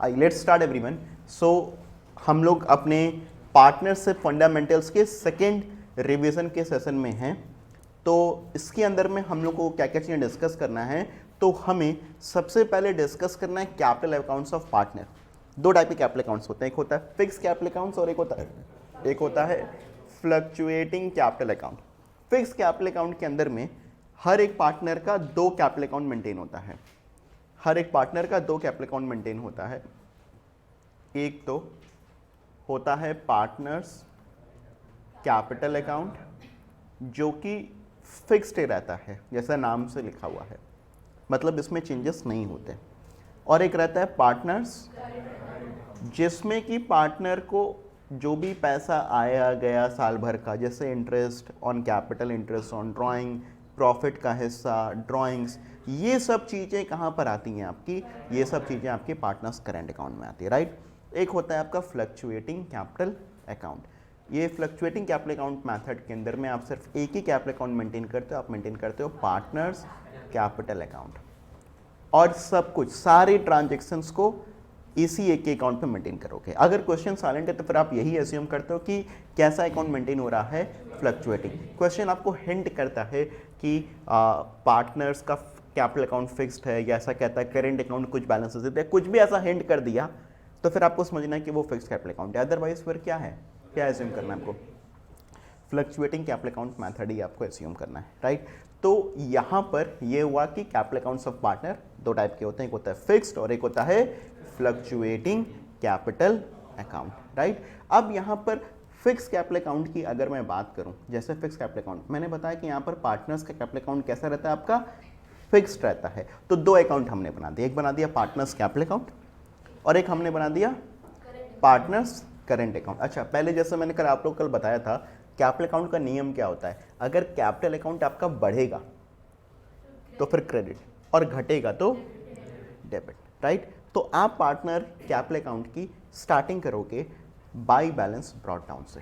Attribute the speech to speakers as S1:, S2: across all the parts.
S1: Let's start everyone. सो हम लोग अपने पार्टनरशिप फंडामेंटल्स के सेकेंड रिवीजन के सेशन में हैं। तो इसके अंदर में हम लोग को क्या क्या चीज़ें डिस्कस करना है, तो हमें सबसे पहले डिस्कस करना है कैपिटल अकाउंट्स ऑफ पार्टनर। दो टाइप के कैपिटल अकाउंट्स होते हैं, एक होता है फिक्स कैपिटल अकाउंट्स और एक होता है fluctuating capital account. Fix capital account के अंदर में हर एक पार्टनर का दो कैपिटल अकाउंट मेंटेन होता है। हर एक पार्टनर का दो कैपिटल अकाउंट मेंटेन होता है। एक तो होता है पार्टनर्स कैपिटल अकाउंट जो कि फिक्स्ड रहता है, जैसा नाम से लिखा हुआ है, मतलब इसमें चेंजेस नहीं होते। और एक रहता है पार्टनर्स जिसमें कि पार्टनर को जो भी पैसा आया गया साल भर का, जैसे interest on capital, interest on drawing, profit का हिस्सा, ड्राइंग्स, ये सब चीज़ें कहाँ पर आती हैं आपकी, ये सब चीज़ें आपके पार्टनर्स करेंट अकाउंट में आती है, राइट। एक होता है आपका फ्लक्चुएटिंग कैपिटल अकाउंट। ये फ्लक्चुएटिंग कैपिटल अकाउंट मेथड के अंदर में आप सिर्फ एक ही कैपिटल अकाउंट मेंटेन करते हो, आप मेंटेन करते हो पार्टनर्स कैपिटल अकाउंट, और सब कुछ सारे ट्रांजेक्शन्स को इसी एक के अकाउंट पे मेंटेन करोगे। अगर क्वेश्चन साइलेंट है तो फिर आप यही एज्यूम करते हो कि कैसा अकाउंट मेंटेन हो रहा है, फ्लक्चुएटिंग। क्वेश्चन आपको हिंट करता है कि पार्टनर्स का कैपिटल अकाउंट फिक्स्ड है, या ऐसा कहता है करेंट अकाउंट कुछ बैलेंसेस देते हैं, कुछ भी ऐसा हिंट कर दिया तो फिर आपको समझना है कि वो फिक्स्ड कैपिटल अकाउंट है। अदरवाइज फिर क्या है, क्या एज्यूम करना है आपको, फ्लक्चुएटिंग कैपिटल अकाउंट मैथड ही आपको एज्यूम करना है, राइट। तो यहाँ पर ये हुआ कि कैपिटल अकाउंट्स ऑफ पार्टनर दो टाइप के होते हैं, एक होता है फिक्स्ड और एक होता है फ्लक्चुएटिंग कैपिटल अकाउंट, राइट। अब यहाँ पर फिक्स कैपिटल अकाउंट की अगर मैं बात करूँ, जैसे फिक्स कैपिटल अकाउंट मैंने बताया कि यहाँ पर पार्टनर्स का कैपिटल अकाउंट कैसा रहता है, आपका फिक्स्ड रहता है। तो दो अकाउंट हमने बना दिया, एक बना दिया पार्टनर्स कैपिटल अकाउंट और एक हमने बना दिया पार्टनर्स करेंट अकाउंट। अच्छा, पहले जैसे मैंने कल आप लोग कल बताया था, कैपिटल अकाउंट का नियम क्या होता है, अगर कैपिटल अकाउंट आपका बढ़ेगा तो फिर क्रेडिट और घटेगा तो डेबिट, राइट। तो आप पार्टनर कैपिटल अकाउंट की स्टार्टिंग करोगे बाय बैलेंस ब्रॉट डाउन से।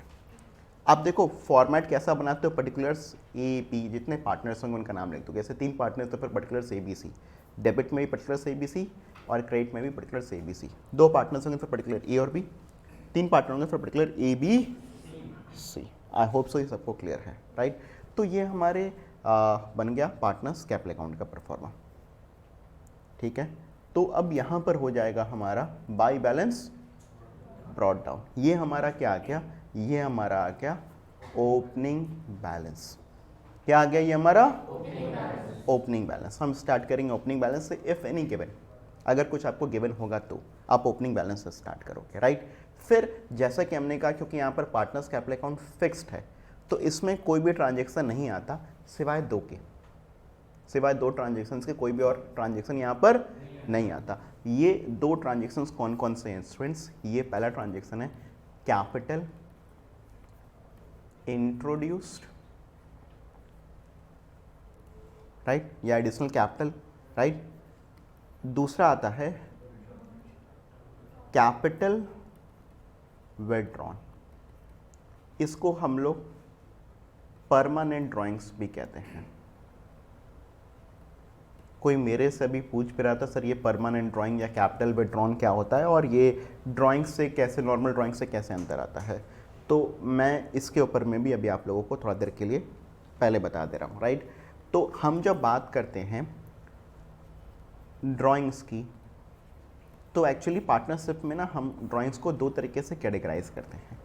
S1: आप देखो फॉर्मेट कैसा बनाते हो, पर्टिकुलर्स ए बी, जितने पार्टनर्स होंगे उनका नाम लिख दो, जैसे 3 पार्टनर तो फिर particulars A B C, debit में भी पर्टिकुलर्स ए बी सी और क्रेडिट में भी particulars A B C. 2 partners होंगे फिर पर्टिकुलर ए और बी, 3 पार्टनर होंगे फिर particular A B C. I hope so ये सबको क्लियर है, राइट। तो ये हमारे बन गया पार्टनर्स कैपिटल अकाउंट का परफॉर्मा, ठीक है। तो अब यहाँ पर हो जाएगा हमारा बाय बैलेंस ब्रॉट डाउन। ये हमारा क्या आ गया, ये हमारा आ गया ओपनिंग बैलेंस। क्या आ गया, ये हमारा ओपनिंग बैलेंस। हम स्टार्ट करेंगे ओपनिंग बैलेंस से। इफ एनी गिवन, अगर कुछ आपको गिवन होगा तो आप ओपनिंग बैलेंस से स्टार्ट करोगे, राइट। फिर जैसा कि हमने कहा, क्योंकि यहाँ पर पार्टनर्स कैपिटल अकाउंट फिक्स्ड है तो इसमें कोई भी ट्रांजेक्शन नहीं आता सिवाय 2 के, सिवाय 2 ट्रांजेक्शन्स के कोई भी और ट्रांजेक्शन यहाँ पर नहीं आता। ये 2 ट्रांजेक्शन्स कौन कौन से हैं स्टूडेंट्स, ये पहला ट्रांजेक्शन है कैपिटल इंट्रोड्यूस्ड, राइट, या एडिशनल कैपिटल, राइट। दूसरा आता है कैपिटल विथड्रॉन, इसको हम लोग परमानेंट ड्राइंग्स भी कहते हैं। कोई मेरे से भी पूछ भी रहा था, सर ये परमानेंट ड्राइंग या कैपिटल विथड्रॉन क्या होता है और ये ड्राइंग से कैसे, नॉर्मल ड्राइंग से कैसे अंतर आता है। तो मैं इसके ऊपर में भी अभी आप लोगों को थोड़ा देर के लिए पहले बता दे रहा हूँ, राइट। तो हम जब बात करते हैं ड्राइंग्स की, तो एक्चुअली पार्टनरशिप में ना हम ड्राइंग्स को 2 तरीके से कैटेगराइज करते हैं।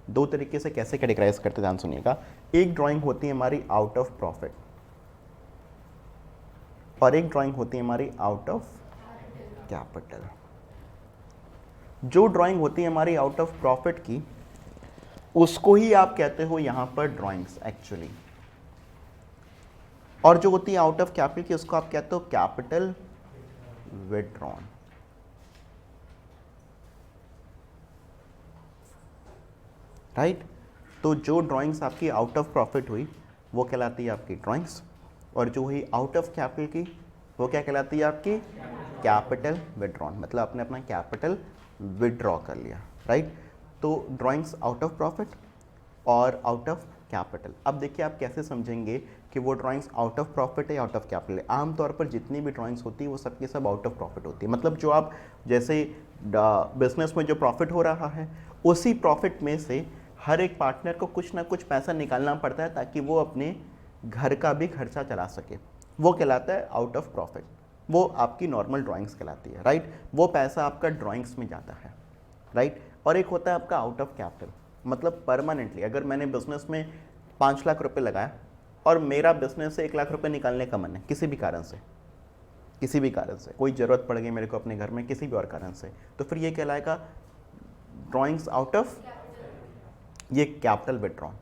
S1: 2 तरीके से कैसे कैटेगराइज करते हैं ध्यान सुनिएगा। एक ड्राइंग होती है हमारी आउट ऑफ प्रॉफिट और एक ड्राइंग होती है हमारी आउट ऑफ कैपिटल। जो ड्राइंग होती है हमारी आउट ऑफ प्रॉफिट की, उसको ही आप कहते हो यहां पर ड्राइंग्स एक्चुअली, और जो होती है आउट ऑफ कैपिटल की, उसको आप कहते हो कैपिटल विथड्रॉन, राइट। तो जो ड्राइंग्स आपकी आउट ऑफ प्रॉफिट हुई वो कहलाती है आपकी ड्राइंग्स, और जो हुई आउट ऑफ कैपिटल की वो क्या कहलाती है आपकी कैपिटल विथड्रॉन, मतलब आपने अपना कैपिटल विथड्रॉ कर लिया, राइट। तो ड्राइंग्स आउट ऑफ प्रॉफिट और आउट ऑफ कैपिटल। अब देखिए आप कैसे समझेंगे कि वो ड्राइंग्स आउट ऑफ प्रॉफिट है या आउट ऑफ कैपिटल है। आमतौर पर जितनी भी ड्राइंग्स होती है वो सबकी सब आउट ऑफ प्रॉफिट होती है। मतलब जो आप जैसे बिजनेस में जो प्रॉफिट हो रहा है उसी प्रॉफिट में से हर एक पार्टनर को कुछ ना कुछ पैसा निकालना पड़ता है ताकि वो अपने घर का भी खर्चा चला सके। वो कहलाता है आउट ऑफ प्रॉफिट। वो आपकी नॉर्मल ड्राइंग्स कहलाती है, राइट। वो पैसा आपका ड्राइंग्स में जाता है, राइट। और एक होता है आपका आउट ऑफ कैपिटल, मतलब परमानेंटली अगर मैंने बिजनेस में 5 लाख रुपए लगाया और मेरा बिजनेस से 1 लाख रुपए निकालने का मन है किसी भी कारण से, कोई ज़रूरत पड़ गई मेरे को अपने घर में किसी भी और कारण से, तो फिर ये कहलाएगा ड्राइंग्स आउट ऑफ, ये कैपिटल विड्रॉन।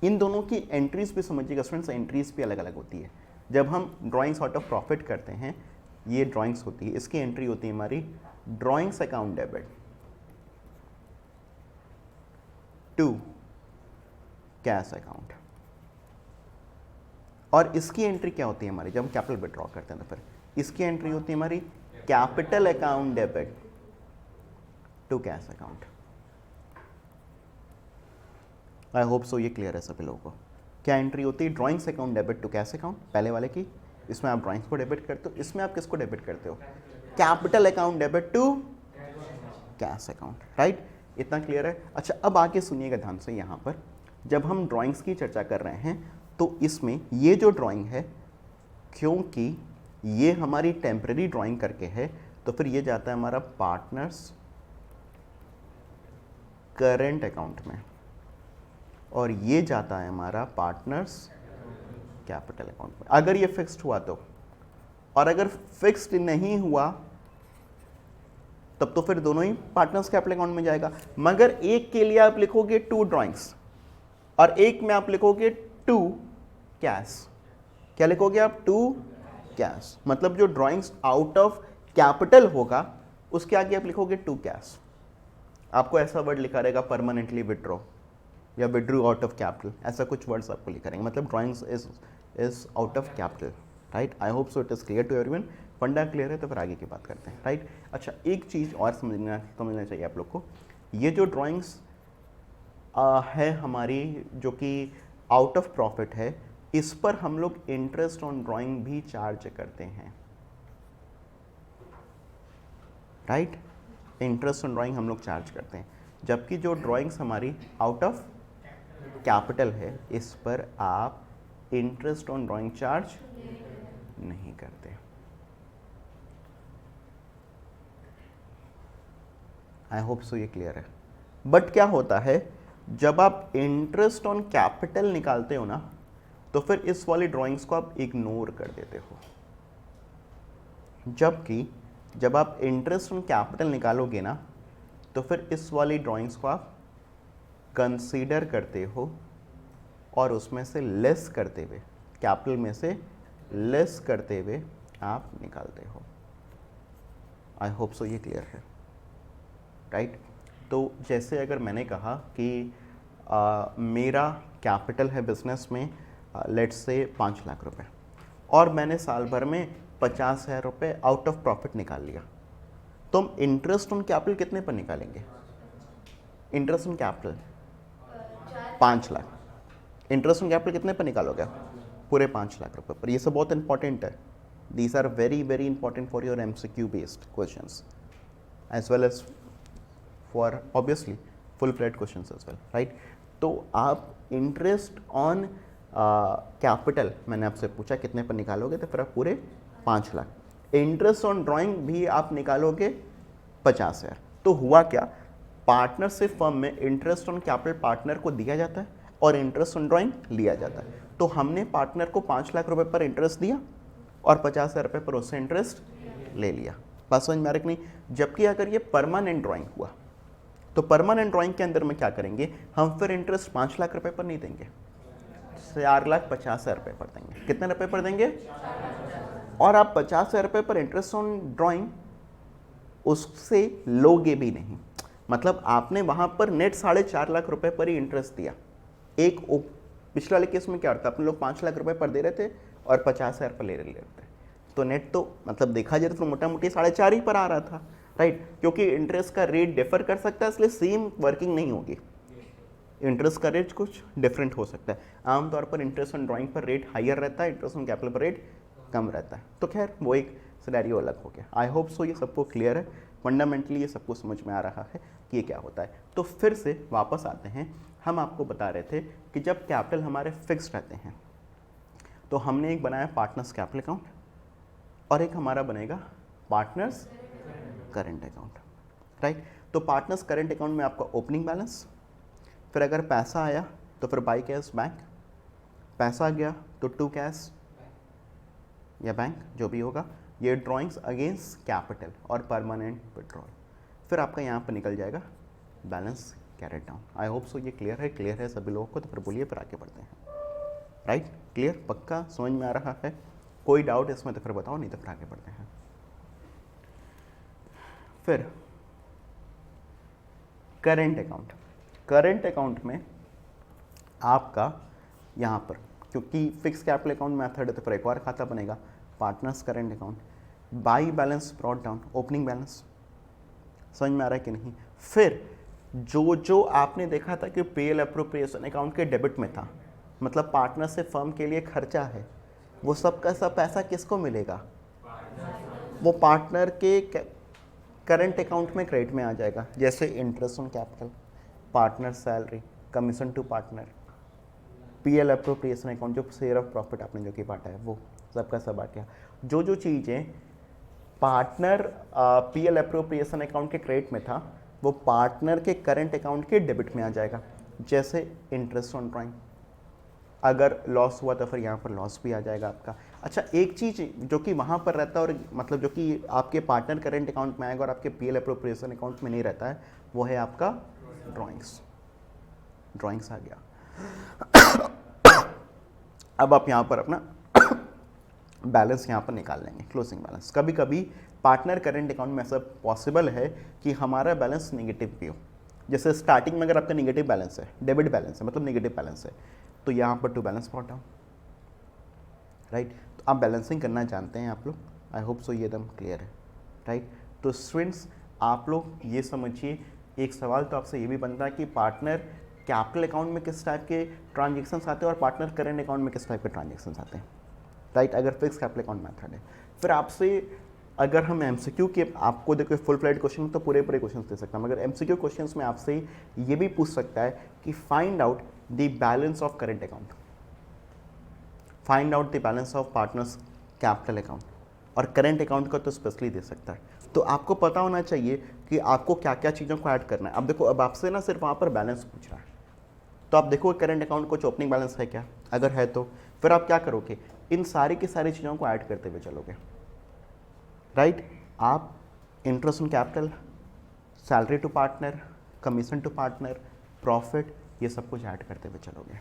S1: इन दोनों की एंट्रीज भी समझिएगा स्टूडेंट्स, एंट्रीज भी अलग अलग होती है। जब हम ड्राइंग्स आउट ऑफ प्रॉफिट करते हैं, ये ड्राइंग्स होती है, इसकी एंट्री होती है हमारी drawings account debit to cash account. और इसकी एंट्री क्या होती है हमारी, जब हम कैपिटल विड्रॉ करते हैं तो फिर इसकी एंट्री होती है हमारी capital account debit to cash account. I hope so ये क्लियर है सभी लोगों को। क्या एंट्री होती है, drawings account debit to cash account, पहले वाले की, इसमें आप ड्राइंग्स को डेबिट करते हो, इसमें आप किसको डेबिट करते हो, capital account debit to cash account, right. इतना क्लियर है। अच्छा अब आगे सुनिएगा ध्यान से, यहाँ पर जब हम ड्राइंग्स की चर्चा कर रहे हैं तो इसमें ये जो ड्राइंग है, क्योंकि ये हमारी टेम्परेरी ड्राइंग करके है, तो फिर ये जाता है हमारा पार्टनर्स करेंट अकाउंट में और ये जाता है हमारा पार्टनर्स कैपिटल अकाउंट में, अगर ये फिक्स्ड हुआ तो। और अगर फिक्स्ड नहीं हुआ तब तो फिर दोनों ही पार्टनर्स कैपिटल अकाउंट में जाएगा। मगर एक के लिए आप लिखोगे 2 ड्राइंग्स और एक में आप लिखोगे 2 कैश। क्या लिखोगे आप, 2 कैश, मतलब जो ड्राइंग्स आउट ऑफ कैपिटल होगा उसके आगे आप लिखोगे 2 कैश। आपको ऐसा वर्ड लिखा रहेगा परमानेंटली विड्रॉ या विड्रू आउट ऑफ कैपिटल, ऐसा कुछ वर्ड्स आपको लिखा रहेंगे, मतलब drawings is out of capital, right. I hope so it is clear to everyone. Funda clear है तो फिर आगे की बात करते हैं, राइट। अच्छा एक चीज़ और समझना चाहिए आप लोग को, ये जो ड्राइंग्स है हमारी जो कि आउट ऑफ प्रॉफिट है, इस पर हम लोग इंटरेस्ट ऑन ड्राइंग भी चार्ज करते हैं, राइट। इंटरेस्ट ऑन ड्राइंग हम लोग चार्ज करते हैं, जबकि जो ड्राइंग्स हमारी आउट ऑफ कैपिटल है इस पर आप इंटरेस्ट ऑन ड्राइंग चार्ज नहीं करते। आई होप सो ये क्लियर है। बट क्या होता है, जब आप इंटरेस्ट ऑन कैपिटल निकालते हो ना, तो फिर इस वाली ड्राइंग्स को आप इग्नोर कर देते हो, जबकि जब आप इंटरेस्ट ऑन कैपिटल निकालोगे ना तो फिर इस वाली ड्राइंग्स को आप कंसीडर करते हो और उसमें से लेस करते हुए, कैपिटल में से लेस करते हुए आप निकालते हो। आई होप सो ये क्लियर है, राइट। तो जैसे अगर मैंने कहा कि मेरा कैपिटल है बिजनेस में लेट्स से 5 लाख रुपए और मैंने साल भर में 50,000 रुपये आउट ऑफ प्रॉफिट निकाल लिया, तो हम इंटरेस्ट ऑन कैपिटल कितने पर निकालेंगे, interest on capital 5 lakh, interest on capital कितने पर निकालोगे, पूरे 5 लाख रुपए पर। ये सब बहुत इंपॉर्टेंट है, these are very very important for your MCQ based questions as well as for obviously full flat questions as well, right. तो आप इंटरेस्ट ऑन कैपिटल मैंने आपसे पूछा कितने पर निकालोगे, तो फिर आप पूरे 5 लाख। इंटरेस्ट ऑन ड्राइंग भी आप निकालोगे 50,000। तो हुआ क्या, पार्टनरशिप फर्म में इंटरेस्ट ऑन कैपिटल पार्टनर को दिया जाता है और इंटरेस्ट ऑन ड्राइंग लिया जाता है। तो हमने पार्टनर को 5 लाख रुपए पर इंटरेस्ट दिया और 50,000 रुपये पर उससे इंटरेस्ट ले लिया। बात समझ में आ रही कि नहीं। जबकि अगर ये परमानेंट ड्राइंग हुआ तो परमानेंट ड्राइंग के अंदर में क्या करेंगे, हम फिर इंटरेस्ट 5 लाख रुपए पर नहीं देंगे, 4,50,000 रुपये पर देंगे। कितने रुपए पर देंगे, और आप 50,000 रुपये पर इंटरेस्ट ऑन ड्राइंग उससे लोगे भी नहीं, मतलब आपने वहां पर नेट 4.5 लाख रुपए पर ही इंटरेस्ट दिया। एक पिछले वाले केस में क्या होता है, अपने लोग 5 लाख रुपए पर दे रहे थे और 50,000 पर ले रहे थे, तो नेट तो मतलब देखा जाए तो मोटा मोटी 4.5 ही पर आ रहा था, राइट। क्योंकि इंटरेस्ट का रेट डिफर कर सकता है, इसलिए सेम वर्किंग नहीं होगी, इंटरेस्ट का रेट कुछ डिफरेंट हो सकता है। आमतौर पर इंटरेस्ट ऑन ड्राइंग पर रेट हायर रहता है, इंटरेस्ट ऑन कैपिटल पर रेट कम रहता है। तो खैर वो एक सिनेरियो अलग हो गया। आई होप सो ये सबको क्लियर है, फंडामेंटली ये सबको समझ में आ रहा है कि ये क्या होता है। तो फिर से वापस आते हैं, हम आपको बता रहे थे कि जब कैपिटल हमारे फिक्स रहते हैं तो हमने एक बनाया पार्टनर्स कैपिटल अकाउंट और एक हमारा बनेगा पार्टनर्स करंट अकाउंट, राइट। तो पार्टनर्स करंट अकाउंट में आपका ओपनिंग बैलेंस, फिर अगर पैसा आया तो फिर बाई कैश बैंक, पैसा गया तो टू कैश या बैंक जो भी होगा, ये ड्राइंग्स अगेंस्ट कैपिटल और परमानेंट विड्रॉल। फिर आपका यहाँ पर निकल जाएगा बैलेंस कैरेट डाउन। आई होप सो ये क्लियर है सभी लोगों को। तो फिर बोलिए, फिर आगे बढ़ते हैं। राइट, क्लियर, पक्का समझ में आ रहा है? कोई डाउट इसमें तो फिर बताओ, नहीं तो फिर आगे बढ़ते हैं। फिर करेंट अकाउंट, करेंट अकाउंट में आपका यहाँ पर क्योंकि फिक्स कैपिटल अकाउंट मेथड है तो फिर एक और खाता बनेगा partners current account. By balance brought down, opening balance, समझ में आ रहा है कि नहीं? फिर जो जो आपने देखा था कि पेल अप्रोप्रिएशन अकाउंट के डेबिट में था, मतलब पार्टनर से फर्म के लिए खर्चा है, वो सब का सब पैसा किसको मिलेगा? वो पार्टनर के करंट अकाउंट में क्रेडिट में आ जाएगा, जैसे interest on capital, partner salary, commission to partner, PL appropriation account जो शेयर ऑफ प्रॉफिट आपने जो कि बांटा है वो सबका सब आ गया। जो जो चीज़ें पार्टनर पीएल अप्रोप्रिएशन अकाउंट के क्रेडिट में था वो पार्टनर के करंट अकाउंट के डेबिट में आ जाएगा, जैसे इंटरेस्ट ऑन ड्राइंग। अगर लॉस हुआ तो फिर यहाँ पर लॉस भी आ जाएगा आपका। अच्छा, एक चीज़ जो कि वहाँ पर रहता है और मतलब जो कि आपके पार्टनर करंट अकाउंट में आएगा और आपके पीएल अप्रोप्रिएशन अकाउंट में नहीं रहता है, वो है आपका ड्राइंग्स। ड्राइंग्स आ गया। अब आप यहाँ पर अपना बैलेंस यहाँ पर निकाल लेंगे, क्लोजिंग बैलेंस। कभी कभी पार्टनर करंट अकाउंट में ऐसा पॉसिबल है कि हमारा बैलेंस नेगेटिव भी हो। जैसे स्टार्टिंग में अगर आपका नेगेटिव बैलेंस है, डेबिट बैलेंस है, मतलब नेगेटिव बैलेंस है, तो यहाँ पर to balance brought down, right. तो आप बैलेंसिंग करना जानते हैं आप लोग, आई होप सो ये एकदम क्लियर है, राइट। तो स्टूडेंट्स आप लोग ये समझिए, एक सवाल तो आपसे ये भी बनता है कि पार्टनर कैपिटल अकाउंट में किस टाइप के ट्रांजेक्शन्स आते हैं और पार्टनर करंट अकाउंट में किस टाइप के ट्रांजेक्शन्स आते हैं, राइट। अगर फिक्स कैपिटल अकाउंट मेथड है, फिर आपसे अगर हम एमसीक्यू के, आपको देखो फुल फ्लेड क्वेश्चन तो पूरे क्वेश्चन दे सकता हूँ, मगर एमसीक्यू क्वेश्चंस में आपसे ये भी पूछ सकता है कि find out the balance of current account, find out the balance of partners capital account, और करंट अकाउंट का तो स्पेशली दे सकता है। तो आपको पता होना चाहिए कि आपको क्या क्या चीज़ों को ऐड करना है। अब देखो, अब आपसे ना सिर्फ वहाँ पर बैलेंस पूछ रहा है, तो आप देखो करंट अकाउंट कुछ ओपनिंग बैलेंस है क्या, अगर है तो फिर आप क्या करोगे, इन सारी की सारी चीज़ों को ऐड करते हुए चलोगे, राइट। आप interest on capital, salary to partner, commission to partner, profit, ये सब कुछ ऐड करते हुए चलोगे,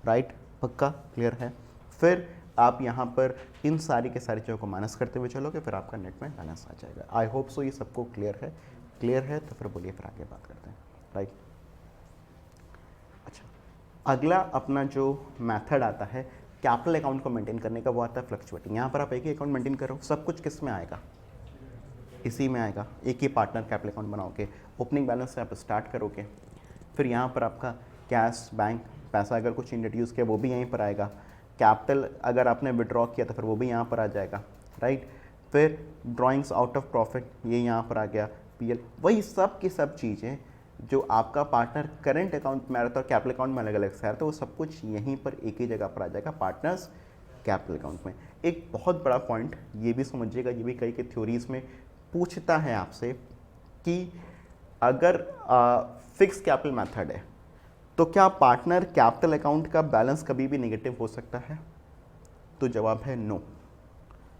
S1: राइट। पक्का क्लियर है? फिर आप यहाँ पर इन सारी के सारी चीज़ों को माइनस करते हुए चलोगे, फिर आपका नेट में बैलेंस आ जाएगा। आई होप सो ये सबको क्लियर है। क्लियर है तो फिर बोलिए, फिर आगे बात करते हैं, राइट। अच्छा, अगला अपना जो मेथड आता है कैपिटल अकाउंट को मेंटेन करने का, वो आता है फ्लक्चुएटिंग। यहाँ पर आप एक ही अकाउंट मेंटेन करो, सब कुछ किस में आएगा, इसी में आएगा। एक ही पार्टनर कैपिटल अकाउंट बनाओगे, ओपनिंग बैलेंस से आप स्टार्ट करोगे, फिर यहाँ पर आपका कैश, बैंक, पैसा अगर कुछ इंट्रोड्यूस किया वो भी यहीं पर आएगा, कैपिटल अगर आपने विड्रॉ किया तो फिर वो भी यहाँ पर आ जाएगा, राइट। फिर ड्राइंग्स आउट ऑफ प्रॉफिट, ये यहाँ पर आ गया, पीएल, वही सब की सब चीज़ें जो आपका पार्टनर करंट अकाउंट में आ रहा था और कैपिटल अकाउंट में अलग अलग से आ रहा था, वो सब कुछ यहीं पर एक ही जगह पर आ जाएगा, पार्टनर्स कैपिटल अकाउंट में। एक बहुत बड़ा पॉइंट ये भी समझिएगा, ये भी कई के थ्योरीज में पूछता है आपसे कि अगर फिक्स कैपिटल मेथड है तो क्या पार्टनर कैपिटल अकाउंट का बैलेंस कभी भी नेगेटिव हो सकता है? तो जवाब है नो।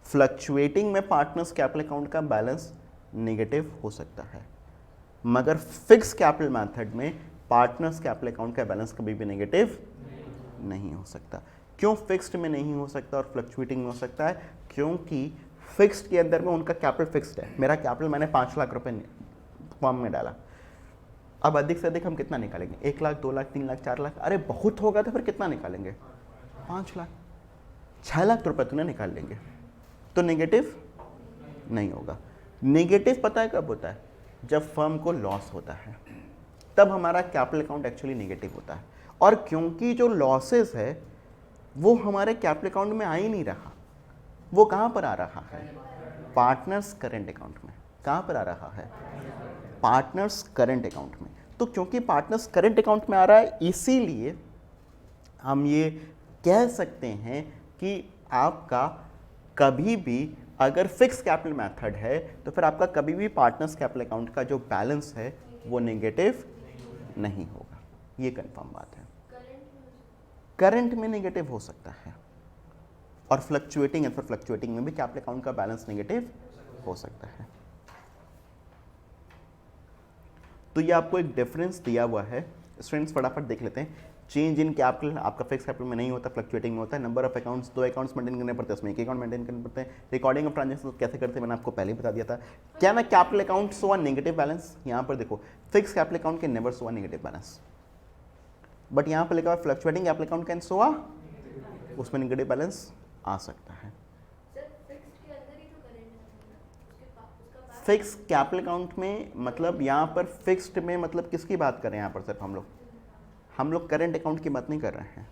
S1: फ्लक्चुएटिंग में पार्टनर्स कैपिटल अकाउंट का बैलेंस नेगेटिव हो सकता है, मगर फिक्स कैपिटल मेथड में पार्टनर्स कैपिटल अकाउंट का बैलेंस कभी भी नेगेटिव नहीं हो सकता। क्यों फिक्स्ड में नहीं हो सकता और फ्लक्चुएटिंग में हो सकता है? क्योंकि फिक्स्ड के अंदर में उनका कैपिटल फिक्स्ड है। मेरा कैपिटल मैंने 5 लाख रुपए फॉर्म में डाला, अब अधिक से अधिक हम कितना निकालेंगे? 1 लाख, 2 लाख, 3 लाख, 4 लाख, अरे बहुत होगा तो फिर कितना निकालेंगे? 5 लाख, 6 लाख रुपए तूने निकाल लेंगे, तो नेगेटिव नहीं होगा। नेगेटिव पता है कब होता है? जब फर्म को लॉस होता है, तब हमारा कैपिटल अकाउंट एक्चुअली नेगेटिव होता है। और क्योंकि जो लॉसेस है वो हमारे कैपिटल अकाउंट में आ ही नहीं रहा, वो कहाँ पर आ रहा है? पार्टनर्स करेंट अकाउंट में। कहाँ पर आ रहा है? पार्टनर्स करेंट अकाउंट में। तो क्योंकि पार्टनर्स करेंट अकाउंट में आ रहा है, इसीलिए हम ये कह सकते हैं कि आपका कभी भी अगर फिक्स कैपिटल मेथड है तो फिर आपका कभी भी पार्टनर्स कैपिटल अकाउंट का जो बैलेंस है वो नेगेटिव नहीं होगा। ये कंफर्म बात है। करंट में नेगेटिव हो सकता है, और फ्लक्चुएटिंग है, फिर फ्लक्चुएटिंग में भी कैपिटल अकाउंट का बैलेंस नेगेटिव हो सकता है। तो ये आपको एक डिफरेंस दिया हुआ है। स्टूडेंट्स फटाफट देख लेते हैं। चेंज इन कैपिटल आपका फिक्स कैपिटल में नहीं होता, फ्लक्चुएटिंग में होता है। Number of accounts, 2 accounts maintain करने पड़ते हैं, उसमें 1 अकाउंट मेंटेन करने पड़ते हैं। रिकॉर्डिंग ऑफ ट्रांजेक्शन कैसे करते हैं मैंने आपको पहले ही बता दिया था। क्या ना capital account show a negative balance, यहाँ पर देखो fix capital account can never show a negative balance, but यहाँ पर लिखा हुआ fluctuating capital account can show a, उसमें नेगेटिव बैलेंस आ सकता है। फिक्स कैपिटल अकाउंट में मतलब यहाँ पर फिक्स्ड में मतलब किसकी बात कर रहे हैं यहाँ पर? सिर्फ हम लोग करेंट अकाउंट की बात नहीं कर रहे हैं।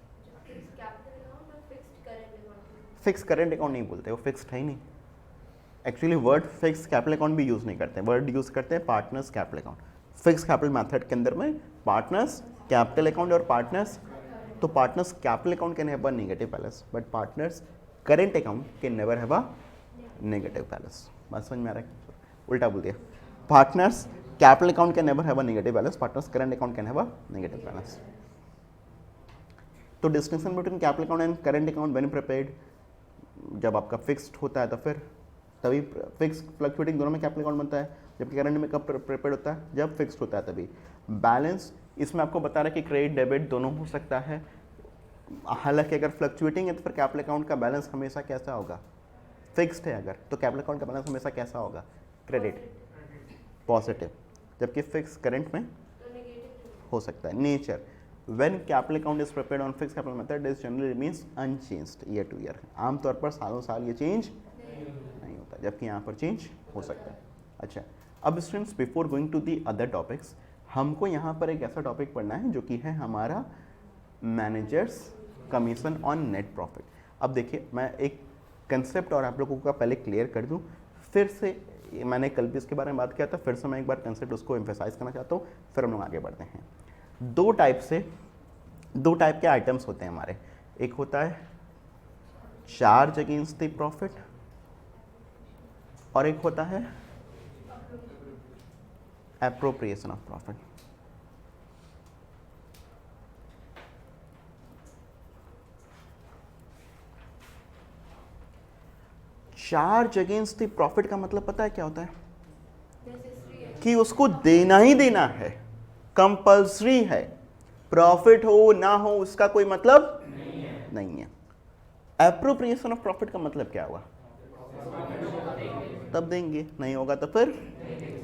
S1: फिक्स करेंट अकाउंट नहीं बोलते, वो फिक्स्ड है ही नहीं। Actually word fix capital account भी यूज़ नहीं करते, वर्ड यूज़ करते हैं partners capital account. Fix capital method के अंदर में पार्टनर्स कैपिटल अकाउंट और पार्टनर्स, तो partners capital account can have a negative balance, but partners current account can never have a negative balance. बात समझ में आ रहा है? उल्टा बोल दिया। Partners capital account can never have a negative balance, partners current account can have a negative balance. तो distinction between capital account and current account when prepared, जब आपका फिक्स्ड होता है तो फिर तभी फिक्स फ्लक्चुएटिंग दोनों में कैपिटल अकाउंट बनता है, जबकि करंट में कब प्रिपेयर्ड होता है? जब फिक्स्ड होता है तभी। बैलेंस इसमें आपको बता रहा है कि क्रेडिट डेबिट दोनों हो सकता है। हालांकि अगर फ्लक्चुएटिंग है तो फिर कैपिटल अकाउंट का बैलेंस हमेशा कैसा होगा? फिक्स्ड है अगर, तो कैपिटल अकाउंट का बैलेंस हमेशा कैसा होगा? क्रेडिट, पॉजिटिव, जबकि फिक्स करंट में हो सकता है। Nature, when capital account is prepared on fix capital method is generally remains unchanged year two year, आमतौर पर सालों साल ये चेंज नहीं होता, जबकि यहाँ पर चेंज हो सकता है। अच्छा, अब students before going to the other topics, हमको यहाँ पर एक ऐसा टॉपिक पढ़ना है जो कि है हमारा managers commission on net profit. अब देखिए मैं एक कंसेप्ट और आप लोगों का पहले क्लियर कर दूं, फिर से मैंने कल भी इसके बारे में बात किया था, फिर से मैं एक बार कंसेप्ट उसको एम्फेसाइज करना चाहता हूँ, फिर हम लोग आगे बढ़ते हैं। दो टाइप के आइटम्स होते हैं हमारे, एक होता है चार्ज अगेंस्ट द प्रॉफिट और एक होता है appropriation of profit. Charge against the profit का मतलब पता है क्या होता है? कि उसको देना ही देना है, कंपल्सरी है, प्रॉफिट हो ना हो उसका कोई मतलब नहीं है। एप्रोप्रिएशन ऑफ प्रॉफिट का मतलब क्या हुआ? तब देंगे, नहीं होगा तो फिर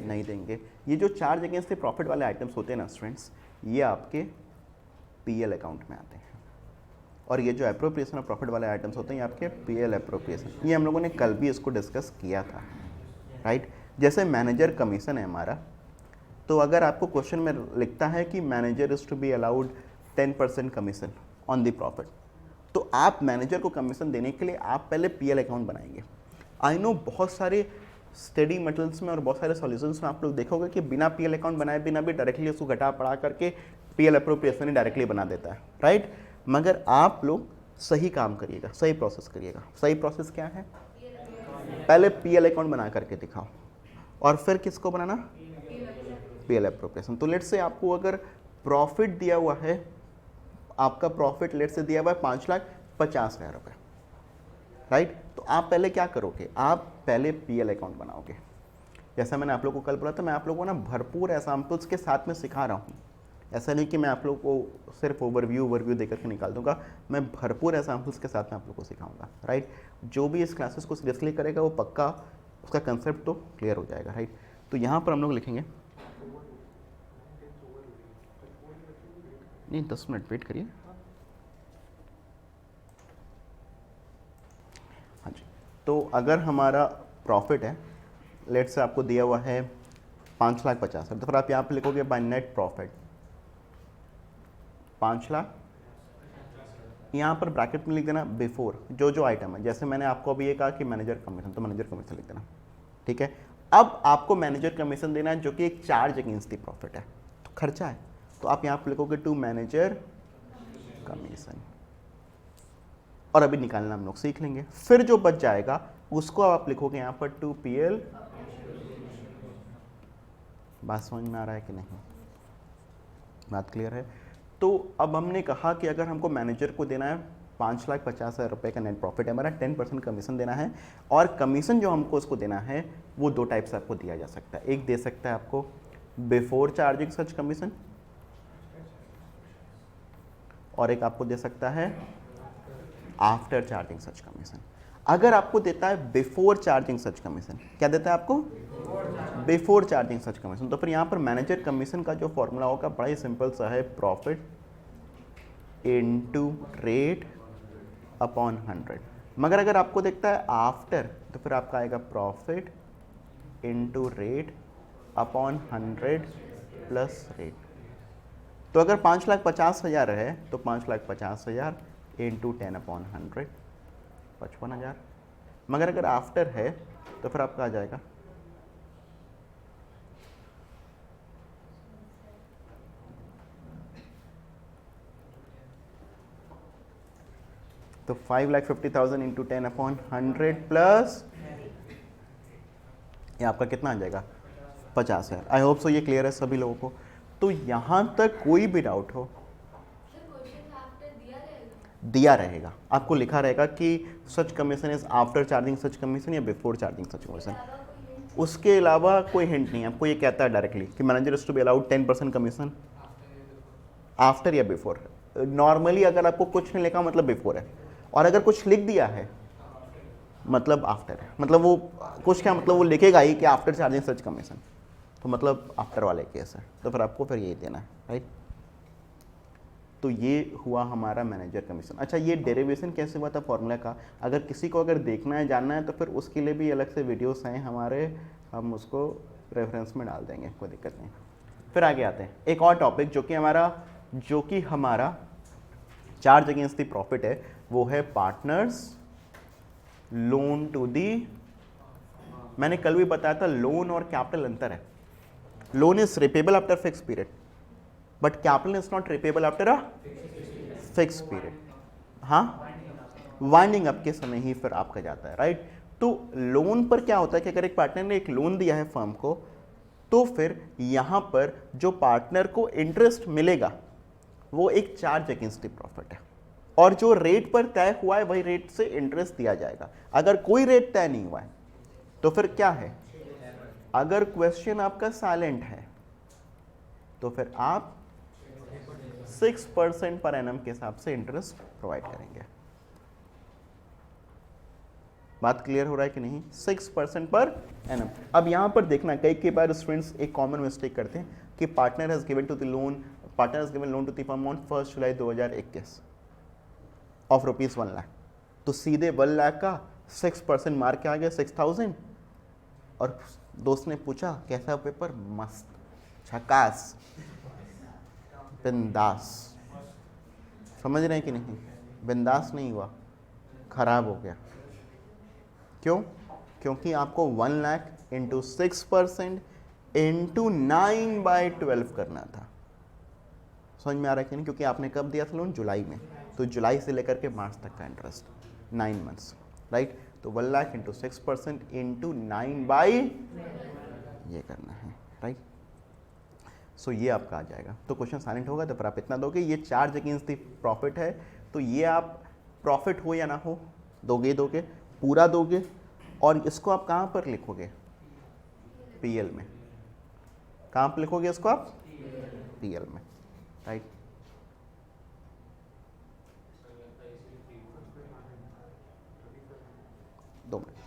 S1: नहीं देंगे। ये जो चार्ज अगेंस्ट द प्रॉफिट वाले आइटम्स होते हैं ना स्टूडेंट्स, ये आपके पीएल अकाउंट में आते हैं, और ये जो एप्रोप्रिएशन ऑफ प्रॉफिट वाले आइटम्स होते हैं ये आपके पीएल एप्रोप्रिएशन, ये हम लोगों ने कल भी इसको डिस्कस किया था, राइट। जैसे मैनेजर कमीशन है हमारा, तो अगर आपको क्वेश्चन में लिखता है कि manager is to be allowed 10% commission on the profit, तो आप मैनेजर को कमीशन देने के लिए आप पहले पीएल अकाउंट बनाएंगे। आई नो बहुत सारे स्टडी मटेरियल्स में और बहुत सारे सॉल्यूशंस में आप लोग देखोगे कि बिना पीएल अकाउंट बनाए बिना भी डायरेक्टली उसको घटा पढ़ा करके पीएल एप्रोप्रिएशन ही डायरेक्टली बना देता है, राइट। मगर आप लोग सही काम करिएगा, सही प्रोसेस करिएगा। सही प्रोसेस क्या है? पहले पीएल अकाउंट बना करके दिखाओ और फिर किसको बनाना? PL appropriation. तो लेट से आपको अगर प्रॉफिट दिया हुआ है, आपका प्रॉफिट लेट से दिया हुआ है 5,50,000 रुपये, राइट। तो आप पहले क्या करोगे? आप पहले पीएल अकाउंट बनाओगे। जैसा मैंने आप लोगों को कल बोला था, मैं आप लोगों को ना भरपूर एग्जाम्पल्स के साथ में सिखा रहा हूँ। ऐसा नहीं कि मैं आप लोगों को सिर्फ ओवरव्यू देकर के निकाल दूंगा, मैं भरपूर एग्जाम्पल्स के साथ में आप लोगों को सिखाऊंगा, राइट। जो भी इस क्लासेस को सीरियसली करेगा वो पक्का उसका कंसेप्ट तो क्लियर हो जाएगा, राइट। तो यहाँ पर हम लोग लिखेंगे, नहीं 10 मिनट वेट करिए। हाँ जी, तो अगर हमारा प्रॉफिट है, लेट से आपको दिया हुआ है 5,50,000, तो फिर आप यहाँ पे लिखोगे बाय नेट प्रॉफिट, 5,00,000, यहाँ पर ब्रैकेट में लिख देना बिफोर जो आइटम है। जैसे मैंने आपको अभी ये कहा कि मैनेजर कमीशन, तो मैनेजर कमीशन लिख देना, ठीक है। अब आपको मैनेजर कमीशन देना है जो कि एक चार्ज अगेंस्ट द प्रॉफिट है, तो खर्चा है, तो आप यहाँ पर लिखोगे टू मैनेजर कमीशन, और अभी निकालना हम लोग सीख लेंगे। फिर जो बच जाएगा उसको आप लिखोगे यहाँ पर टू पीएल। बात समझ में आ रहा है कि नहीं, बात क्लियर है? तो अब हमने कहा कि अगर हमको मैनेजर को देना है 5,50,000 रुपये का नेट प्रॉफिट है हमारा, 10% कमीशन देना है, और कमीशन जो हमको उसको देना है वो दो टाइप से आपको दिया जा सकता है। एक दे सकता है आपको बिफोर चार्जिंग सच कमीशन, और एक आपको दे सकता है आफ्टर चार्जिंग सच कमीशन। अगर आपको देता है बिफोर चार्जिंग सच कमीशन, क्या देता है आपको? बिफोर चार्जिंग सच कमीशन, तो फिर यहाँ पर मैनेजर कमीशन का जो फॉर्मूला होगा बड़ा ही सिंपल सा है, प्रॉफिट इनटू रेट अपॉन 100। मगर अगर आपको देखता है आफ्टर, तो फिर आपका आएगा profit into rate upon 100 plus rate. तो अगर 5,50,000 है तो 5,50,000 इंटू 10 अपॉन 100, 55,000। मगर अगर आफ्टर है तो फिर आपका आ जाएगा तो 5,50,000 इंटू 10 अपॉन 100 प्लस ये आपका कितना आ जाएगा? 50,000। आई होप सो ये क्लियर है सभी लोगों को। तो यहाँ तक कोई भी डाउट हो? दिया रहेगा, आपको लिखा रहेगा कि सच commission is after charging such commission या बिफोर चार्जिंग सच कमीशन। उसके अलावा कोई हिंट नहीं है, आपको ये कहता है डायरेक्टली कि manager is to be allowed 10% commission after या बिफोर। नॉर्मली अगर आपको कुछ नहीं लिखा मतलब बिफोर है, और अगर कुछ लिख दिया है मतलब आफ्टर है। मतलब वो कुछ क्या मतलब वो लिखेगा ही कि आफ्टर चार्जिंग सच कमीशन, तो मतलब आफ्टर वाले केस है, तो फिर आपको फिर यही देना है, राइट। तो ये हुआ हमारा मैनेजर कमीशन। अच्छा, ये डेरिवेशन कैसे हुआ था फॉर्मूला का, अगर किसी को अगर देखना है जानना है तो फिर उसके लिए भी अलग से वीडियोस हैं हमारे, हम उसको रेफरेंस में डाल देंगे, कोई दिक्कत नहीं। फिर आगे आते हैं एक और टॉपिक जो कि हमारा चार्ज अगेंस्ट द प्रॉफिट है, वो है पार्टनर्स लोन टू दी। मैंने कल भी बताया था लोन और कैपिटल अंतर है। Loan is repayable after fix period, but capital is not repayable after a fix period. हाँ, वाइंडिंग अप के समय ही फिर आपका जाता है, राइट। तो लोन पर क्या होता है कि अगर एक पार्टनर ने एक लोन दिया है फर्म को, तो फिर यहां पर जो पार्टनर को इंटरेस्ट मिलेगा वो एक चार्ज अगेंस्ट द प्रॉफिट है, और जो रेट पर तय हुआ है वही रेट से इंटरेस्ट दिया जाएगा। अगर कोई रेट तय नहीं हुआ है तो फिर क्या है, अगर क्वेश्चन आपका साइलेंट है तो फिर आप 6% पर एनम के हिसाब से इंटरेस्ट प्रोवाइड करेंगे। बात क्लियर हो रहा है कि नहीं? 6% पर एनम। अब यहां पर देखना, कई बार स्टूडेंट्स एक कॉमन मिस्टेक करते हैं कि partner has given loan to the firm on 1 July 2021 of rupees 1 lakh. तो सीधे 1 लाख का 6% मार के आ गया 6,000, और दोस्त ने पूछा कैसा पेपर? मस्त, झकास, बिंदास। समझ रहे हैं कि नहीं? बिंदास नहीं हुआ, खराब हो गया। क्यों? क्योंकि आपको 1 लाख इंटू 6% इंटू 9/12 करना था। समझ में आ रहा है कि नहीं? क्योंकि आपने कब दिया था लोन? जुलाई में, तो जुलाई से लेकर के मार्च तक का इंटरेस्ट 9 मंथ्स, राइट। तो 1 लाख इंटू 6% इंटू 9 ये करना है, राइट। सो ये आपका आ जाएगा। तो क्वेश्चन साइलेंट होगा तो फिर आप इतना दोगे। ये चार्ज अगेंस्ट द प्रॉफिट है, तो ये आप प्रॉफिट हो या ना हो दोगे पूरा दोगे, और इसको आप कहाँ पर लिखोगे? पीएल में। कहाँ पर लिखोगे इसको आप? पीएल में, राइट। दो मिनट।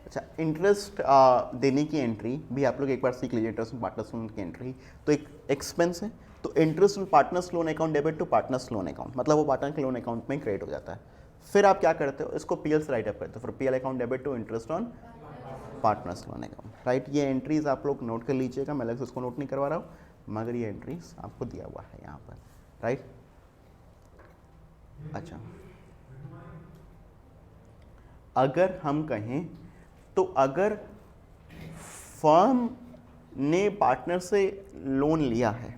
S1: अच्छा, इंटरेस्ट देने की एंट्री भी आप लोग एक बार सीख लीजिए। इंटरेस्ट ऑन पार्टनर्स लोन की एंट्री तो एक एक्सपेंस है, तो interest on partners loan account debit to partners loan account, मतलब वो पार्टनर के लोन अकाउंट में क्रेडिट हो जाता है। फिर आप क्या करते हो, इसको पीएल से राइट अप करते हो, फिर PL account debit to interest on partners loan account, right. ये एंट्रीज आप लोग नोट कर लीजिएगा, मैं अलग से उसको नोट नहीं करवा रहा हूँ, मगर ये एंट्रीज आपको दिया हुआ है यहाँ पर, राइट। अच्छा, अगर हम कहें तो अगर फर्म ने पार्टनर से लोन लिया है,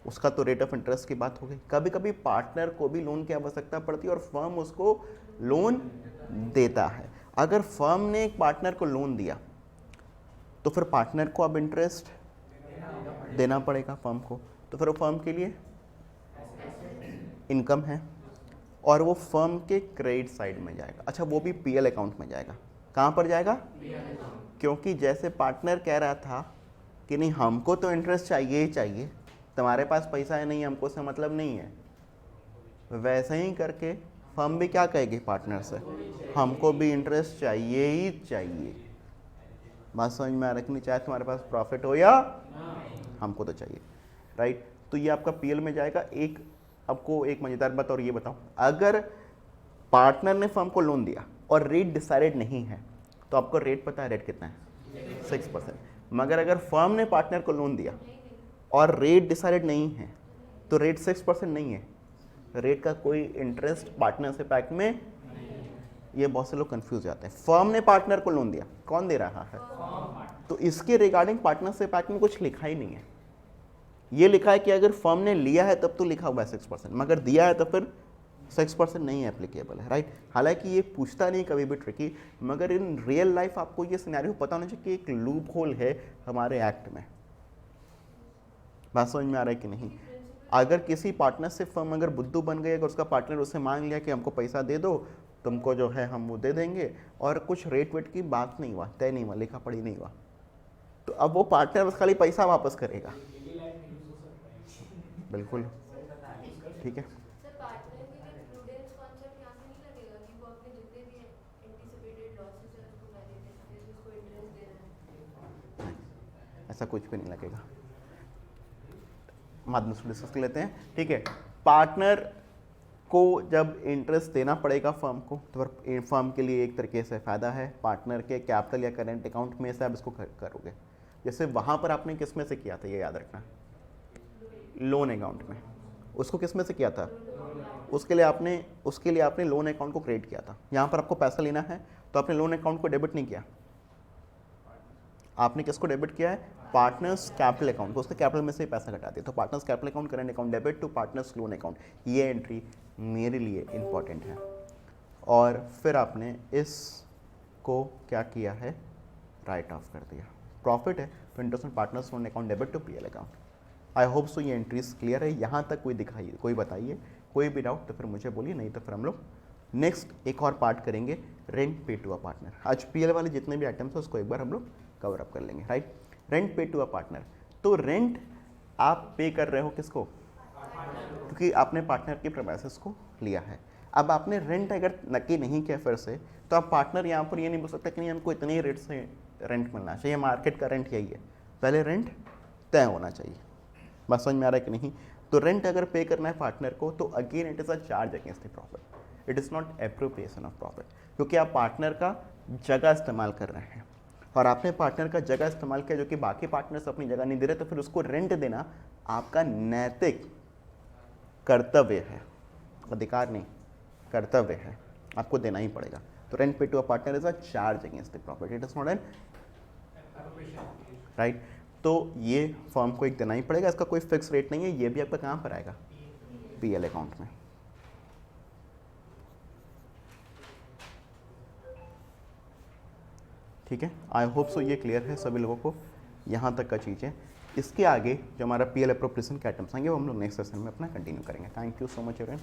S1: उसका तो रेट ऑफ इंटरेस्ट की बात हो गई। कभी कभी पार्टनर को भी लोन की आवश्यकता पड़ती है और फर्म उसको लोन देता है। अगर फर्म ने एक पार्टनर को लोन दिया तो फिर पार्टनर को अब इंटरेस्ट देना पड़ेगा फर्म को, तो फिर वो फर्म के लिए इनकम है और वो फर्म के क्रेडिट साइड में जाएगा। अच्छा, वो भी पीएल अकाउंट में जाएगा। कहाँ पर जाएगा? क्योंकि जैसे पार्टनर कह रहा था कि नहीं हमको तो इंटरेस्ट चाहिए ही चाहिए, तुम्हारे पास पैसा है नहीं, हमको से मतलब नहीं है, वैसे ही करके फर्म भी क्या कहेगी पार्टनर से, हमको भी इंटरेस्ट चाहिए ही चाहिए। बात समझ में आ रखनी, चाहे तुम्हारे पास प्रॉफिट हो या हमको तो चाहिए, राइट। तो ये आपका पीएल में जाएगा। एक आपको एक मजेदार बात और ये बताऊं, अगर पार्टनर ने फर्म को लोन दिया और रेट डिसाइडेड नहीं है तो आपको रेट पता है, रेट कितना है? 6%। मगर अगर फर्म ने पार्टनर को लोन दिया और रेट डिसाइडेड नहीं है तो रेट 6% नहीं है, रेट का कोई इंटरेस्ट पार्टनरशिप एक्ट में, ये बहुत से लोग कंफ्यूज जाते हैं। फर्म ने पार्टनर को लोन दिया, कौन दे रहा है? तो इसके रिगार्डिंग पार्टनरशिप एक्ट में कुछ लिखा ही नहीं है। ये लिखा है कि अगर फर्म ने लिया है तब तो लिखा हुआ है 6%, मगर दिया है तो फिर 6% नहीं एप्लीकेबल है, राइट। हालांकि ये पूछता नहीं कभी भी ट्रिकी, मगर इन रियल लाइफ आपको ये सिनेरियो पता होना चाहिए कि एक लूप होल है हमारे एक्ट में। बात समझ में आ रहा है कि नहीं? अगर किसी पार्टनरशिप फर्म अगर बुद्धू बन गई, अगर उसका पार्टनर उससे मांग लिया कि हमको पैसा दे दो, तुमको जो है हम वो दे देंगे, और कुछ रेट वेट की बात नहीं हुआ, तय नहीं हुआ, लिखा पढ़ी नहीं हुआ, तो अब वो पार्टनर बस खाली पैसा वापस करेगा। बिल्कुल ठीक है। ऐसा कुछ भी नहीं लगेगा, माध्यम से डिस्कस कर लेते हैं, ठीक है। पार्टनर को जब इंटरेस्ट देना पड़ेगा फर्म को, तो फर्म के लिए एक तरीके से फ़ायदा है। पार्टनर के कैपिटल या करेंट अकाउंट में से आप इसको करोगे। जैसे वहाँ पर आपने किस में से किया था, ये याद रखना, लोन अकाउंट में। उसको किस में से किया था? उसके लिए आपने लोन अकाउंट को क्रिएट किया था। यहाँ पर आपको पैसा लेना है तो आपने लोन अकाउंट को डेबिट नहीं किया, आपने किसको डेबिट किया है? पार्टनर्स कैपिटल अकाउंट को, उसके कैपिटल में से पैसा घटा दिया। तो partners capital account, current account debit to partners loan account, ये एंट्री मेरे लिए इंपॉर्टेंट है। और फिर आपने इसको क्या किया है? राइट ऑफ कर दिया। प्रॉफिट है तो interest on partners loan account debit to PL account. I hope so ये एंट्रीज क्लियर है। यहाँ तक कोई बताइए, कोई भी डाउट तो फिर मुझे बोलिए, नहीं तो फिर हम लोग नेक्स्ट एक और पार्ट करेंगे, rent pay to a partner. आज पीएल वाले जितने भी आइटम्स हैं उसको एक बार हम लोग कवर अप कर लेंगे, right. Rent pay to a partner, तो रेंट आप पे कर रहे हो किसको? क्योंकि आपने पार्टनर के प्रेमाइसेस को लिया है। अब आपने रेंट अगर नक्की नहीं किया फिर से, तो आप पार्टनर यहाँ पर ये नहीं बोल सकते कि नहीं हमको इतने ही रेट से रेंट मिलना चाहिए, मार्केट का रेंट यही है। पहले रेंट तय होना चाहिए। बस समझ में आ रहा है कि नहीं? तो रेंट अगर पे करना है पार्टनर को तो again it is a charge against the profit, it is not appropriation of profit, क्योंकि आप पार्टनर का जगह इस्तेमाल कर रहे हैं और आपने पार्टनर का जगह इस्तेमाल किया जो कि बाकी पार्टनर्स अपनी जगह नहीं दे रहे, तो फिर उसको रेंट देना आपका नैतिक कर्तव्य है, अधिकार नहीं, कर्तव्य है, आपको देना ही पड़ेगा। तो rent pay to a partner is a charge against the profit, it is not an right. तो ये फर्म को एक देना ही पड़ेगा, इसका कोई फिक्स रेट नहीं है। ये भी आपका कहाँ पर आएगा? पीएल अकाउंट में। ठीक है, आई होप सो ये क्लियर है सभी लोगों को, यहाँ तक का चीज़ है। इसके आगे जो हमारा पीएल अप्रोप्रिएशन के आइटम्स आएंगे वो हम लोग नेक्स्ट सेशन में अपना कंटिन्यू करेंगे। Thank you so much everyone.